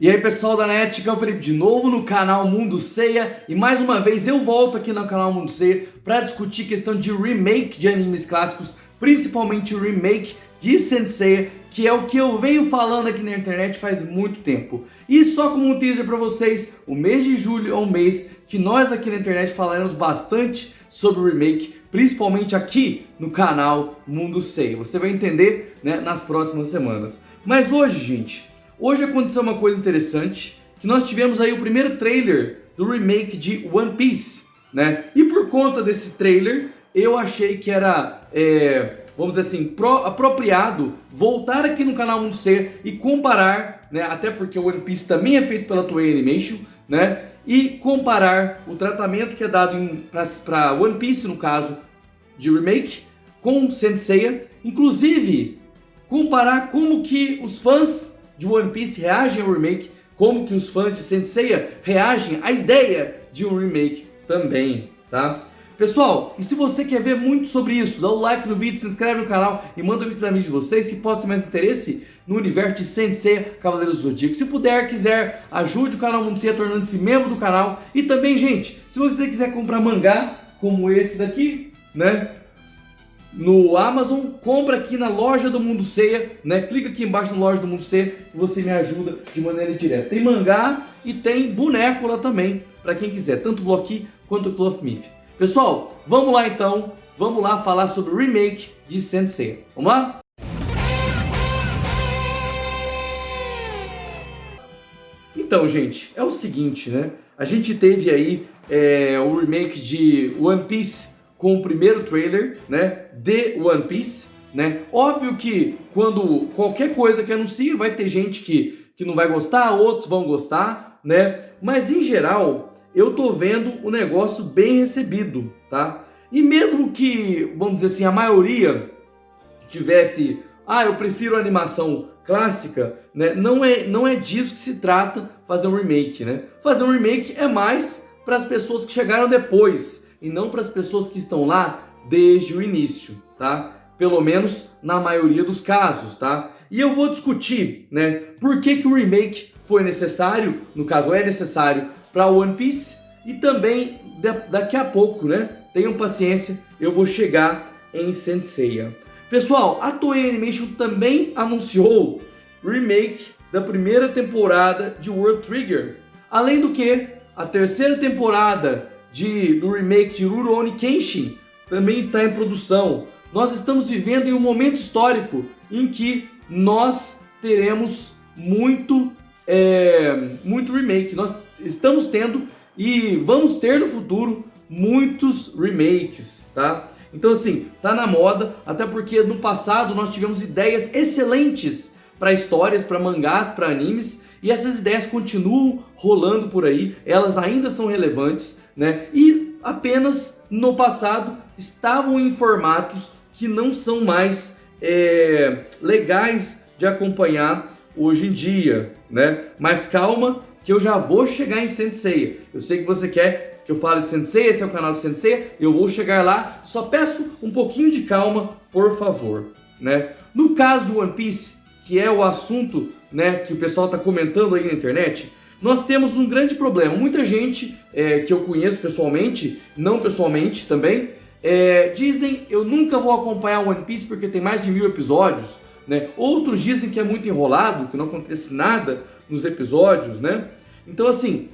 E aí pessoal da NET, aqui é o Felipe de novo no canal Mundo Seiya e mais uma vez eu volto aqui no canal Mundo Seiya para discutir questão de remake de animes clássicos, principalmente o remake de Saint Seiya, que é o que eu venho falando aqui na internet faz muito tempo. E só como um teaser para vocês, o mês de julho é um mês que nós aqui na internet falaremos bastante sobre o remake, principalmente aqui no canal Mundo Seiya. Você vai entender, né, nas próximas semanas. Mas hoje, gente, hoje aconteceu uma coisa interessante, que nós tivemos aí o primeiro trailer do remake de One Piece, né? E por conta desse trailer, eu achei que era, vamos dizer assim, apropriado voltar aqui no canal Mundo Seiya e comparar, né? Até porque o One Piece também é feito pela Toei Animation, né? E comparar o tratamento que é dado para One Piece, no caso de remake, com Saint Seiya, inclusive comparar como que os fãs de One Piece reagem ao remake, como que os fãs de Saint Seiya reagem à ideia de um remake também, tá? Pessoal, e se você quer ver muito sobre isso, dá o like no vídeo, se inscreve no canal e manda um vídeo para amigos de vocês que possam ter mais interesse no universo de Saint Seiya, Cavaleiros do Zodíaco. Se puder, quiser, ajude o canal Mundo Seiya tornando-se membro do canal. E também, gente, se você quiser comprar mangá, como esse daqui, né, no Amazon, compra aqui na loja do Mundo Seiya, né? Clica aqui embaixo na loja do Mundo Seiya e você me ajuda de maneira direta. Tem mangá e tem boneco lá também, para quem quiser, tanto o Blocky quanto o Cloth Myth. Pessoal, vamos lá então, vamos lá falar sobre o remake de Saint Seiya. Vamos lá? Então, gente, é o seguinte, né? A gente teve aí o remake de One Piece com o primeiro trailer, né, de One Piece, né? Óbvio que quando qualquer coisa que anuncia, vai ter gente que não vai gostar, outros vão gostar, né? Mas em geral, eu tô vendo o negócio bem recebido, tá? E mesmo que, vamos dizer assim, a maioria tivesse, eu prefiro a animação clássica, né? Não é disso que se trata fazer um remake, né? Fazer um remake é mais para as pessoas que chegaram depois, e não para as pessoas que estão lá desde o início, tá? Pelo menos na maioria dos casos, tá? E eu vou discutir, né, por que o remake foi necessário, no caso é necessário para One Piece, e também daqui a pouco, né, tenham paciência, eu vou chegar em Saint Seiya. Pessoal, a Toei Animation também anunciou o remake da primeira temporada de World Trigger, além do que a terceira temporada do remake de Rurouni Kenshin também está em produção. Nós estamos vivendo em um momento histórico em que nós teremos muito remake. Nós estamos tendo e vamos ter no futuro muitos remakes, tá? Então assim, tá na moda, até porque no passado nós tivemos ideias excelentes para histórias, para mangás, para animes, e essas ideias continuam rolando por aí, elas ainda são relevantes, né? E apenas no passado estavam em formatos que não são mais legais de acompanhar hoje em dia, né? Mas calma, que eu já vou chegar em Saint Seiya. Eu sei que você quer que eu fale de Saint Seiya, esse é o canal do Saint Seiya, eu vou chegar lá, só peço um pouquinho de calma, por favor, né? No caso de One Piece, que é o assunto, né, que o pessoal está comentando aí na internet, nós temos um grande problema. Muita gente que eu conheço pessoalmente, não pessoalmente também, dizem eu nunca vou acompanhar One Piece porque tem mais de 1000 episódios, né? Outros dizem que é muito enrolado, que não acontece nada nos episódios, né? Então assim,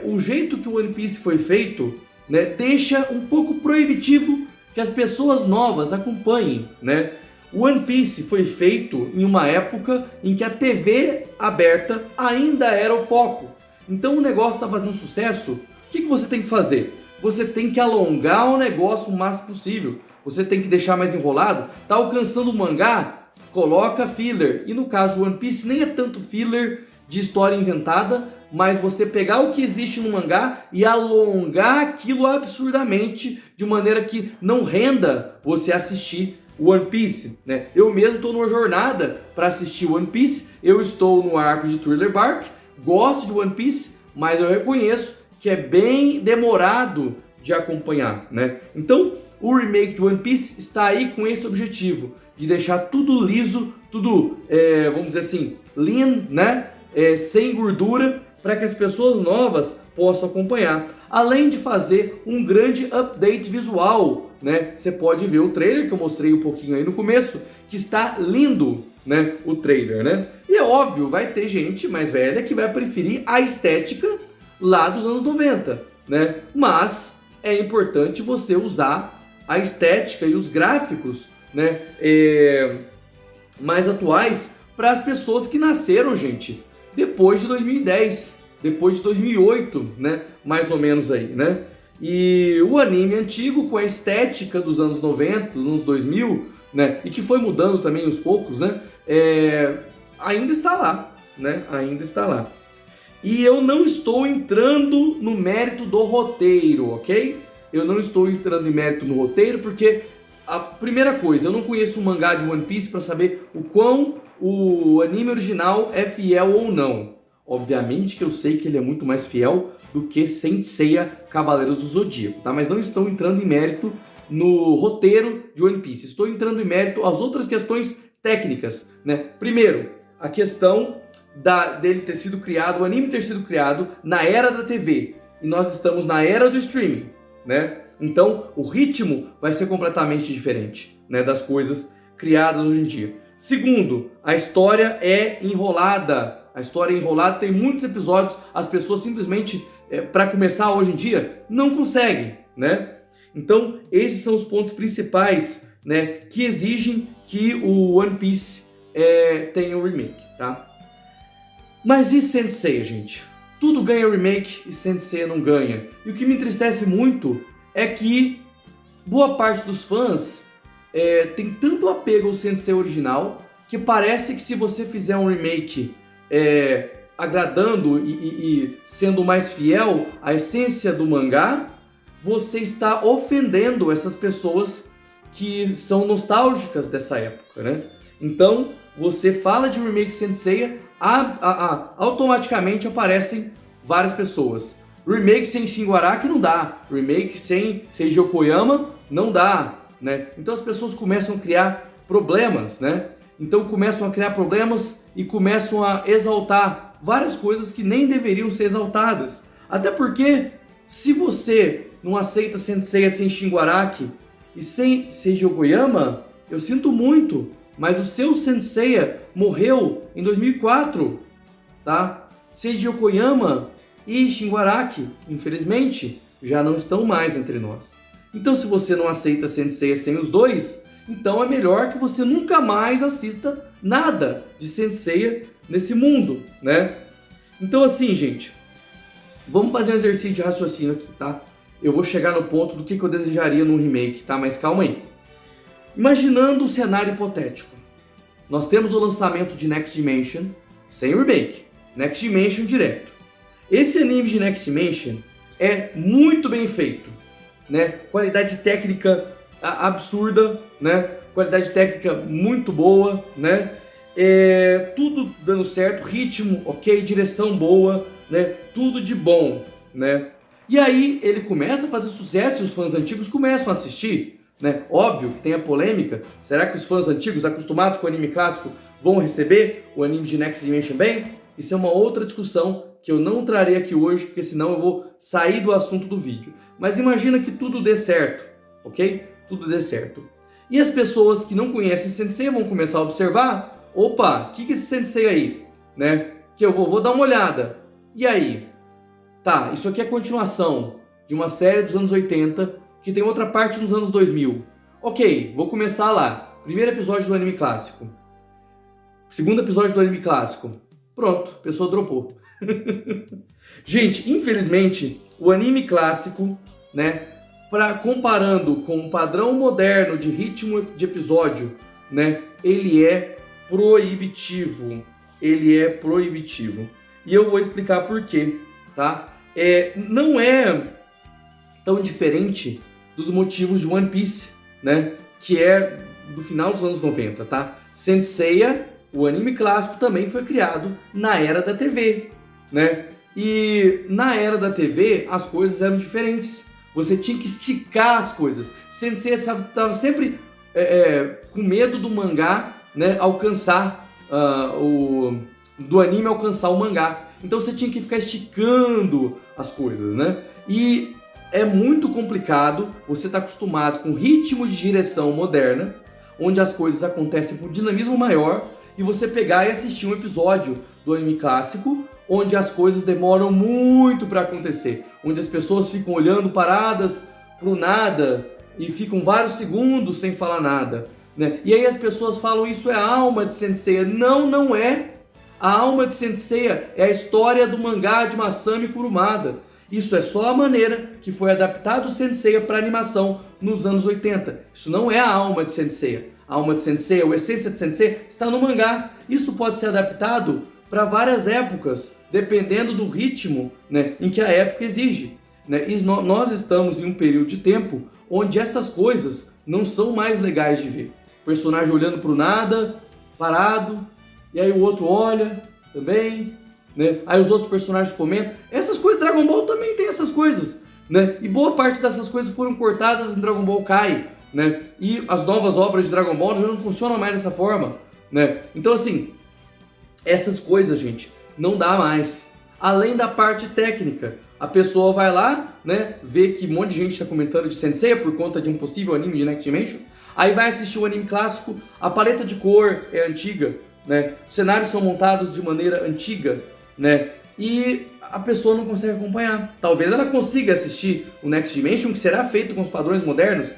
o jeito que o One Piece foi feito, né, deixa um pouco proibitivo que as pessoas novas acompanhem, né? O One Piece foi feito em uma época em que a TV aberta ainda era o foco. Então o negócio está fazendo sucesso, o que você tem que fazer? Você tem que alongar o negócio o máximo possível. Você tem que deixar mais enrolado. Tá alcançando o mangá? Coloca filler. E no caso do One Piece nem é tanto filler de história inventada, mas você pegar o que existe no mangá e alongar aquilo absurdamente, de maneira que não renda você assistir One Piece, né? Eu mesmo estou numa jornada para assistir One Piece. Eu estou no arco de Thriller Bark, gosto de One Piece, mas eu reconheço que é bem demorado de acompanhar, né? Então, o remake de One Piece está aí com esse objetivo, de deixar tudo liso, tudo, vamos dizer assim, lean, né? sem gordura, para que as pessoas novas possam acompanhar. Além de fazer um grande update visual, né? Você pode ver o trailer, que eu mostrei um pouquinho aí no começo, que está lindo, né? O trailer, né? E é óbvio, vai ter gente mais velha que vai preferir a estética lá dos anos 90, né? Mas é importante você usar a estética e os gráficos, né? Mais atuais para as pessoas que nasceram, gente, depois de 2010, depois de 2008, né? Mais ou menos aí, né? E o anime antigo com a estética dos anos 90, dos anos 2000, né? E que foi mudando também aos poucos, né? Ainda está lá, né? Ainda está lá. E eu não estou entrando no mérito do roteiro, ok? Eu não estou entrando em mérito no roteiro porque a primeira coisa, eu não conheço o mangá de One Piece para saber o quão o anime original é fiel ou não. Obviamente que eu sei que ele é muito mais fiel do que Saint Seiya Cavaleiros do Zodíaco, tá? Mas não estou entrando em mérito no roteiro de One Piece. Estou entrando em mérito às outras questões técnicas, né? Primeiro, a questão dele ter sido criado, o anime ter sido criado na era da TV. E nós estamos na era do streaming, né? Então, o ritmo vai ser completamente diferente, né, das coisas criadas hoje em dia. Segundo, a história é enrolada. A história é enrolada, tem muitos episódios, as pessoas simplesmente, para começar hoje em dia, não conseguem, né? Então, esses são os pontos principais, né, que exigem que o One Piece tenha um remake, tá? Mas e Saint Seiya, gente? Tudo ganha remake e Saint Seiya não ganha. E o que me entristece muito é que boa parte dos fãs tem tanto apego ao Saint Seiya original que parece que se você fizer um remake agradando e sendo mais fiel à essência do mangá, você está ofendendo essas pessoas que são nostálgicas dessa época, né? Então, você fala de remake Saint Seiya, automaticamente aparecem várias pessoas. Remake sem Shin Araki não dá, remake sem Seiji Yokoyama não dá, né? Então as pessoas começam a criar problemas, né? Então começam a criar problemas e começam a exaltar várias coisas que nem deveriam ser exaltadas. Até porque, se você não aceita Saint Seiya sem Shin Araki e sem Seiji Yokoyama, eu sinto muito, mas o seu Saint Seiya morreu em 2004, tá? Seiji Yokoyama e Shin Araki, infelizmente, já não estão mais entre nós. Então, se você não aceita Saint Seiya sem os dois, então é melhor que você nunca mais assista nada de Saint Seiya nesse mundo, né? Então, assim, gente, vamos fazer um exercício de raciocínio aqui, tá? Eu vou chegar no ponto do que eu desejaria num remake, tá? Mas calma aí. Imaginando um cenário hipotético. Nós temos o lançamento de Next Dimension sem remake. Next Dimension direto. Esse anime de Next Dimension é muito bem feito, né? Qualidade técnica absurda, né? Qualidade técnica muito boa, né? Tudo dando certo, ritmo ok, direção boa, né? Tudo de bom, né? E aí ele começa a fazer sucesso e os fãs antigos começam a assistir, né? Óbvio que tem a polêmica. Será que os fãs antigos, acostumados com o anime clássico, vão receber o anime de Next Dimension bem? Isso é uma outra discussão que eu não trarei aqui hoje, porque senão eu vou sair do assunto do vídeo. Mas imagina que tudo dê certo, ok? Tudo dê certo. E as pessoas que não conhecem Saint Seiya vão começar a observar, opa, o que é esse Saint Seiya aí? Né? Que eu vou dar uma olhada. E aí? Tá, isso aqui é a continuação de uma série dos anos 80, que tem outra parte nos anos 2000. Ok, vou começar lá. Primeiro episódio do anime clássico. Segundo episódio do anime clássico. Pronto, a pessoa dropou. Gente, infelizmente, o anime clássico, né, comparando com o padrão moderno de ritmo de episódio, né, ele é proibitivo. Ele é proibitivo. E eu vou explicar por quê, tá? Não é tão diferente dos motivos de One Piece, né, que é do final dos anos 90, tá? Saint Seiya, o anime clássico, também foi criado na era da TV, né? E na era da TV as coisas eram diferentes. Você tinha que esticar as coisas. Saint Seiya estava sempre com medo do mangá, né, alcançar do anime alcançar o mangá. Então você tinha que ficar esticando as coisas, né? E é muito complicado, você tá acostumado com ritmo de direção moderna, onde as coisas acontecem com dinamismo maior, e você pegar e assistir um episódio do anime clássico, onde as coisas demoram muito para acontecer, onde as pessoas ficam olhando paradas pro nada e ficam vários segundos sem falar nada, né? E aí as pessoas falam, isso é a alma de Saint Seiya. Não, não é. A alma de Saint Seiya é a história do mangá de Masami Kurumada. Isso é só a maneira que foi adaptado o Saint Seiya para animação nos anos 80. Isso não é a alma de Saint Seiya. A alma de Saint Seiya, a essência de Saint Seiya está no mangá. Isso pode ser adaptado para várias épocas, dependendo do ritmo, né, em que a época exige, né? E nós estamos em um período de tempo onde essas coisas não são mais legais de ver. O personagem olhando para o nada, parado, e aí o outro olha também, né? Aí os outros personagens comentam. Essas coisas, Dragon Ball também tem essas coisas, né? E boa parte dessas coisas foram cortadas em Dragon Ball Kai, né? E as novas obras de Dragon Ball já não funcionam mais dessa forma, né? Então assim, essas coisas, gente, não dá mais. Além da parte técnica, a pessoa vai lá, né, vê que um monte de gente está comentando de Saint Seiya por conta de um possível anime de Next Dimension, aí vai assistir o anime clássico, a paleta de cor é antiga, né, os cenários são montados de maneira antiga, né, e a pessoa não consegue acompanhar. Talvez ela consiga assistir o Next Dimension, que será feito com os padrões modernos,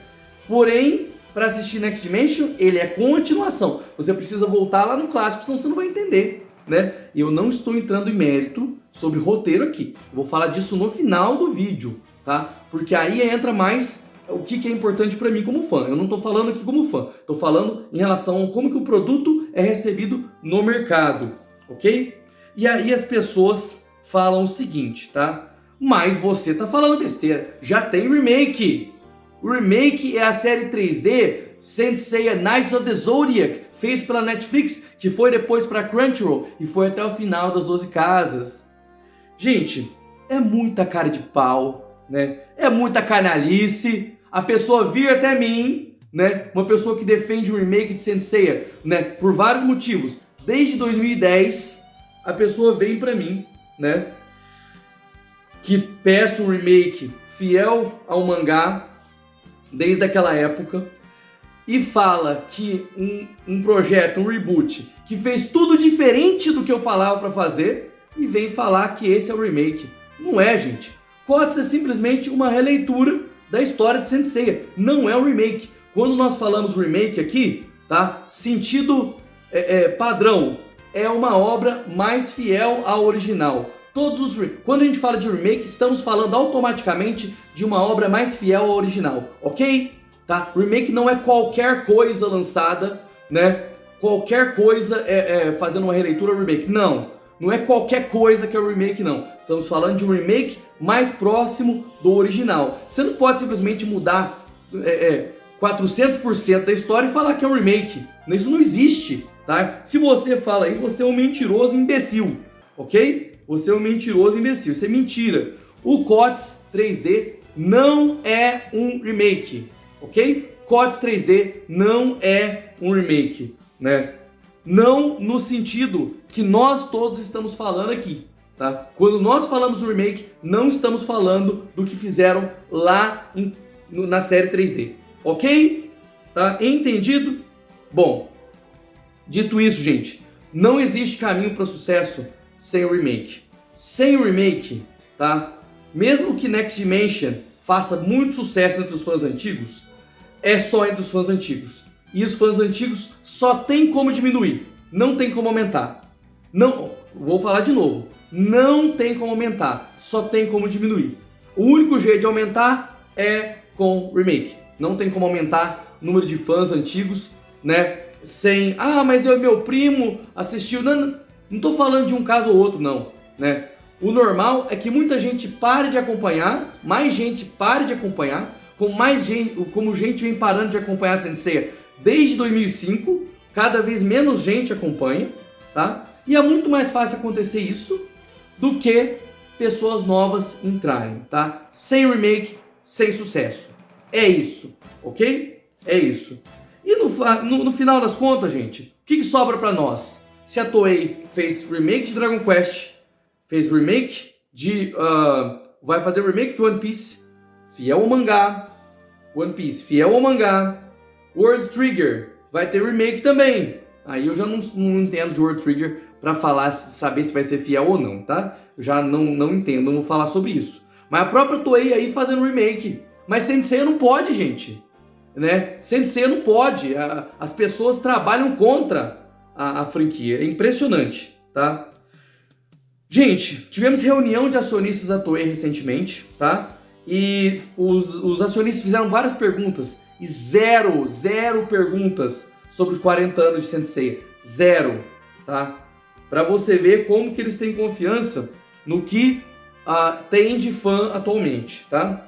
porém, para assistir Next Dimension, ele é continuação. Você precisa voltar lá no clássico, senão você não vai entender, né? E eu não estou entrando em mérito sobre roteiro aqui. Eu vou falar disso no final do vídeo, tá? Porque aí entra mais o que é importante para mim como fã. Eu não estou falando aqui como fã. Estou falando em relação a como que o produto é recebido no mercado, ok? E aí as pessoas falam o seguinte, tá? Mas você tá falando besteira. Já tem remake. O remake é a série 3D Saint Seiya Knights of the Zodiac, feito pela Netflix, que foi depois para Crunchyroll e foi até o final das 12 casas. Gente, é muita cara de pau, né? É muita canalice. A pessoa vir até mim, né? Uma pessoa que defende o remake de Saint Seiya, né? Por vários motivos. Desde 2010, a pessoa vem para mim, né? Que peço um remake fiel ao mangá desde aquela época e fala que um projeto, um reboot, que fez tudo diferente do que eu falava para fazer e vem falar que esse é o remake. Não é, gente. COTS é simplesmente uma releitura da história de Saint Seiya. Não é um remake. Quando nós falamos remake aqui, tá? Sentido padrão. É uma obra mais fiel ao original. Quando a gente fala de remake, estamos falando automaticamente de uma obra mais fiel ao original, ok? Tá? Remake não é qualquer coisa lançada, né? Qualquer coisa fazendo uma releitura remake. Não, não é qualquer coisa que é o remake, não. Estamos falando de um remake mais próximo do original. Você não pode simplesmente mudar 400% da história e falar que é um remake. Isso não existe, tá? Se você fala isso, você é um mentiroso imbecil, ok? Você é um mentiroso imbecil, isso é mentira. O COTS 3D não é um remake, ok? COTS 3D não é um remake, né? Não no sentido que nós todos estamos falando aqui, tá? Quando nós falamos do remake, não estamos falando do que fizeram lá na série 3D, ok? Tá? Entendido? Bom, dito isso, gente, não existe caminho para sucesso sem o remake. Sem o remake, tá? Mesmo que Next Dimension faça muito sucesso entre os fãs antigos, é só entre os fãs antigos. E os fãs antigos só tem como diminuir, não tem como aumentar. Não, vou falar de novo. Não tem como aumentar, só tem como diminuir. O único jeito de aumentar é com remake. Não tem como aumentar o número de fãs antigos, né? Sem, mas meu primo assistiu. Não tô falando de um caso ou outro, não, né? O normal é que muita gente pare de acompanhar, mais gente pare de acompanhar, como gente vem parando de acompanhar a Saint Seiya desde 2005, cada vez menos gente acompanha, tá? E é muito mais fácil acontecer isso do que pessoas novas entrarem, tá? Sem remake, sem sucesso. É isso, ok? É isso. E no final das contas, gente, o que sobra para nós? se a Toei fez remake de Dragon Quest, fez remake de... vai fazer remake de One Piece, fiel ao mangá. One Piece, fiel ao mangá. World Trigger, vai ter remake também. Aí eu já não entendo de World Trigger pra falar, saber se vai ser fiel ou não, tá? Eu já não entendo, não vou falar sobre isso. Mas a própria Toei aí fazendo remake. Mas Saint Seiya não pode, gente. Né? Saint Seiya não pode. As pessoas trabalham contra a franquia. É impressionante, tá? Gente, tivemos reunião de acionistas da Toei recentemente, tá? E os acionistas fizeram várias perguntas. E zero perguntas sobre os 40 anos de Saint Seiya. Zero, tá? Pra você ver como que eles têm confiança no que tem de fã atualmente, tá?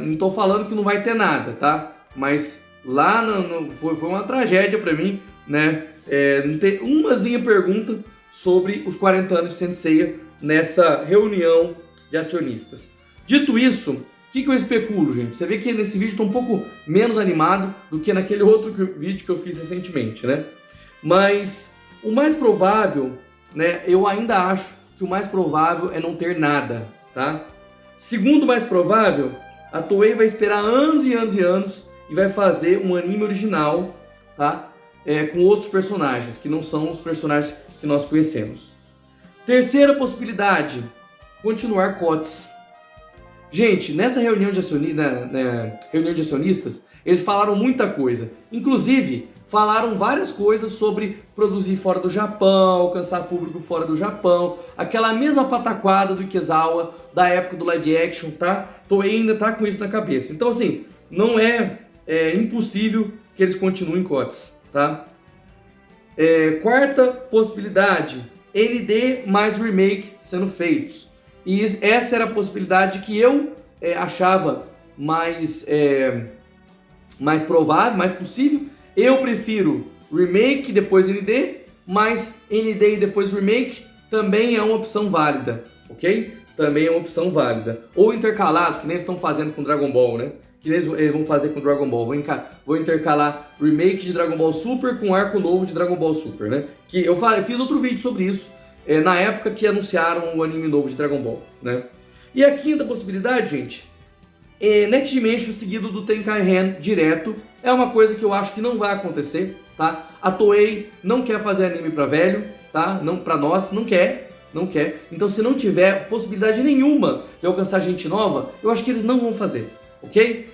Não tô falando que não vai ter nada, tá? Mas lá foi uma tragédia pra mim, né? Não ter umazinha pergunta sobre os 40 anos de Saint Seiya nessa reunião de acionistas. Dito isso, o que eu especulo, gente? Você vê que nesse vídeo estou um pouco menos animado do que naquele outro vídeo que eu fiz recentemente, né? Mas o mais provável, né? Eu ainda acho que o mais provável é não ter nada, tá? Segundo mais provável, a Toei vai esperar anos e anos e anos e vai fazer um anime original, tá? Com outros personagens, que não são os personagens que nós conhecemos. Terceira possibilidade, continuar COTS. Gente, nessa reunião de acionistas, eles falaram muita coisa. Inclusive, falaram várias coisas sobre produzir fora do Japão, alcançar público fora do Japão, aquela mesma pataquada do Ikezawa da época do live action, tá? Toei ainda tá com isso na cabeça. Então, assim, não é impossível que eles continuem COTS, tá? Quarta possibilidade, ND mais remake sendo feitos. E essa era a possibilidade que eu achava mais provável, mais possível. Eu prefiro remake, depois ND, mas ND e depois remake também é uma opção válida, ok? Também é uma opção válida. Ou intercalado, que nem eles estão fazendo com Dragon Ball, né? Que nem eles vão fazer com Dragon Ball. Vou intercalar remake de Dragon Ball Super com arco novo de Dragon Ball Super, né? Que eu fiz outro vídeo sobre isso, na época que anunciaram o anime novo de Dragon Ball, né? E a quinta possibilidade, gente, Next Dimension seguido do Tenkaichen direto, é uma coisa que eu acho que não vai acontecer, tá? A Toei não quer fazer anime pra velho, tá? Não pra nós, não quer. Então se não tiver possibilidade nenhuma de alcançar gente nova, eu acho que eles não vão fazer, ok?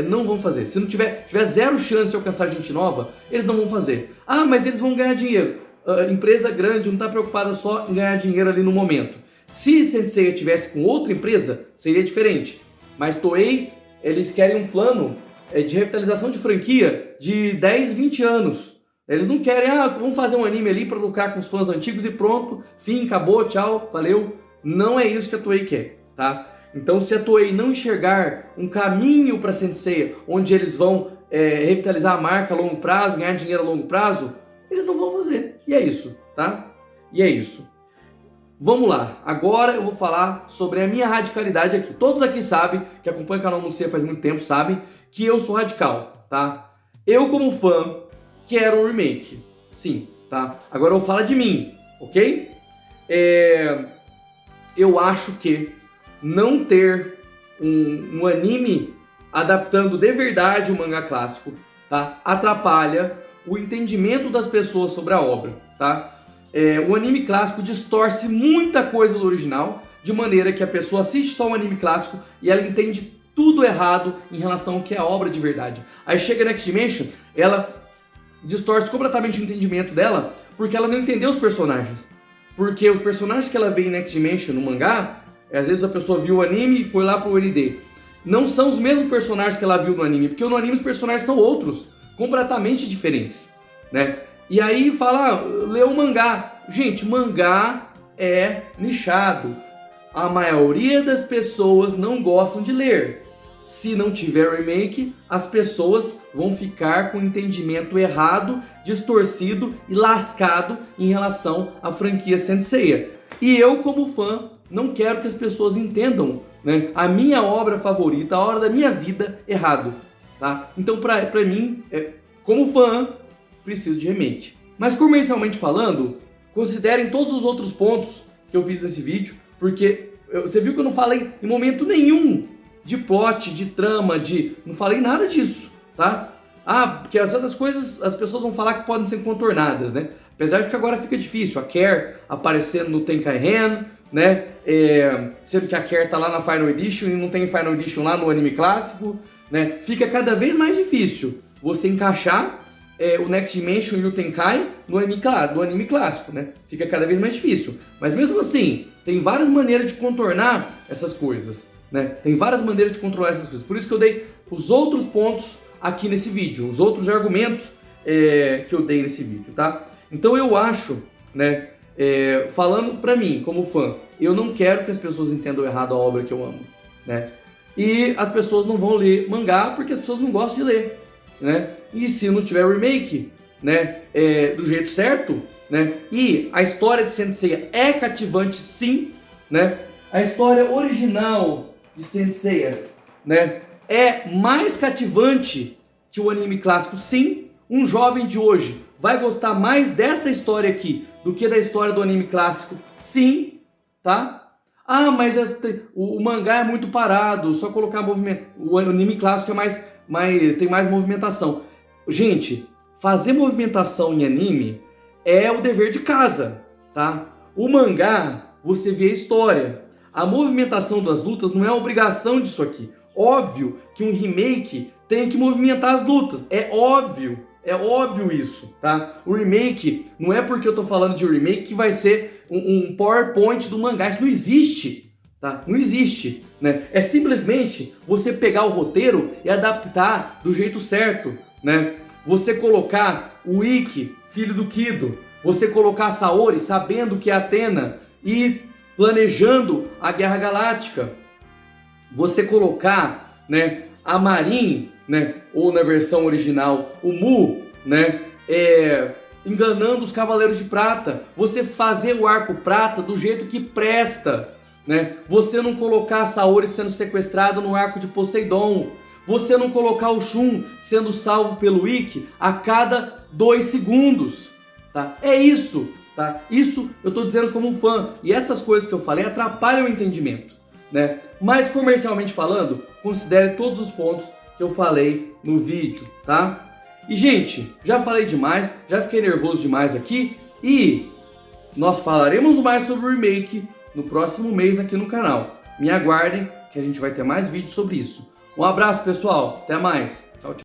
Não vão fazer. Se não tiver zero chance de alcançar gente nova, eles não vão fazer. Ah, mas eles vão ganhar dinheiro. Empresa grande não está preocupada só em ganhar dinheiro ali no momento. Se Saint Seiya tivesse com outra empresa, seria diferente. Mas Toei, eles querem um plano de revitalização de franquia de 10, 20 anos. Eles não querem, vamos fazer um anime ali para lucrar com os fãs antigos e pronto, fim, acabou, tchau, valeu. Não é isso que a Toei quer, tá? Então se a Toei não enxergar um caminho para Saint Seiya, onde eles vão revitalizar a marca a longo prazo, ganhar dinheiro a longo prazo, eles não vão fazer. E é isso, tá? E é isso. Vamos lá. Agora eu vou falar sobre a minha radicalidade aqui. Todos aqui sabem, que acompanham o canal Mundo Seiya faz muito tempo, sabem que eu sou radical, tá? Eu, como fã, quero um remake. Sim, tá? Agora eu vou falar de mim, ok? Eu acho que não ter um anime adaptando de verdade o mangá clássico, tá? Atrapalha o entendimento das pessoas sobre a obra, tá? O anime clássico distorce muita coisa do original, de maneira que a pessoa assiste só o anime clássico e ela entende tudo errado em relação ao que é a obra de verdade. Aí chega Next Dimension, ela distorce completamente o entendimento dela, porque ela não entendeu os personagens. Porque os personagens que ela vê em Next Dimension no mangá, às vezes a pessoa viu o anime e foi lá pro ND. Não são os mesmos personagens que ela viu no anime, porque no anime os personagens são outros, completamente diferentes, né? E aí fala, lê o mangá. Gente, mangá é nichado. A maioria das pessoas não gostam de ler. Se não tiver remake, as pessoas vão ficar com o entendimento errado, distorcido e lascado em relação à franquia Saint Seiya. E eu, como fã, não quero que as pessoas entendam, né, a minha obra favorita, a obra da minha vida, errado. Tá? Então, pra mim, como fã, preciso de remake. Mas comercialmente falando, considerem todos os outros pontos que eu fiz nesse vídeo, porque você viu que eu não falei em momento nenhum de plot, de trama, não falei nada disso, tá? Porque as outras coisas as pessoas vão falar que podem ser contornadas, né? Apesar de que agora fica difícil, a Care aparecendo no Tenkaihan, né? Sendo que a Care tá lá na Final Edition e não tem Final Edition lá no anime clássico, né? Fica cada vez mais difícil você encaixar o Next Dimension e o Tenkai no anime clássico, né? Fica cada vez mais difícil. Mas mesmo assim, tem várias maneiras de contornar essas coisas, né? Tem várias maneiras de controlar essas coisas. Por isso que eu dei os outros pontos aqui nesse vídeo, os outros argumentos que eu dei nesse vídeo, tá? Então eu acho, né, falando pra mim, como fã, eu não quero que as pessoas entendam errado a obra que eu amo, né? E as pessoas não vão ler mangá porque as pessoas não gostam de ler, né? E se não tiver remake, né, do jeito certo, né? E a história de Saint Seiya é cativante, sim, né? A história original de Saint Seiya, né, é mais cativante que o anime clássico, sim. Um jovem de hoje vai gostar mais dessa história aqui do que da história do anime clássico, sim, tá? Mas o mangá é muito parado, só colocar movimento. O anime clássico tem mais movimentação. Gente, fazer movimentação em anime é o dever de casa, tá? O mangá, você vê a história. A movimentação das lutas não é obrigação disso aqui. Óbvio que um remake tem que movimentar as lutas, é óbvio isso, tá? O remake, não é porque eu tô falando de remake que vai ser um PowerPoint do mangá, isso não existe, tá? Não existe, né? É simplesmente você pegar o roteiro e adaptar do jeito certo, né? Você colocar o Ikki, filho do Kido, você colocar a Saori sabendo que é Athena e planejando a Guerra Galáctica, você colocar, né, a Marin, né, ou na versão original, o Mu, né, enganando os Cavaleiros de Prata, você fazer o arco prata do jeito que presta, né, você não colocar a Saori sendo sequestrada no arco de Poseidon, você não colocar o Shun sendo salvo pelo Ikki a cada 2 segundos, tá? É isso, tá? Isso eu tô dizendo como fã, e essas coisas que eu falei atrapalham o entendimento, né? Mas comercialmente falando, considere todos os pontos que eu falei no vídeo, tá? E gente, já falei demais, já fiquei nervoso demais aqui e nós falaremos mais sobre o remake no próximo mês aqui no canal. Me aguardem que a gente vai ter mais vídeos sobre isso. Um abraço, pessoal, até mais!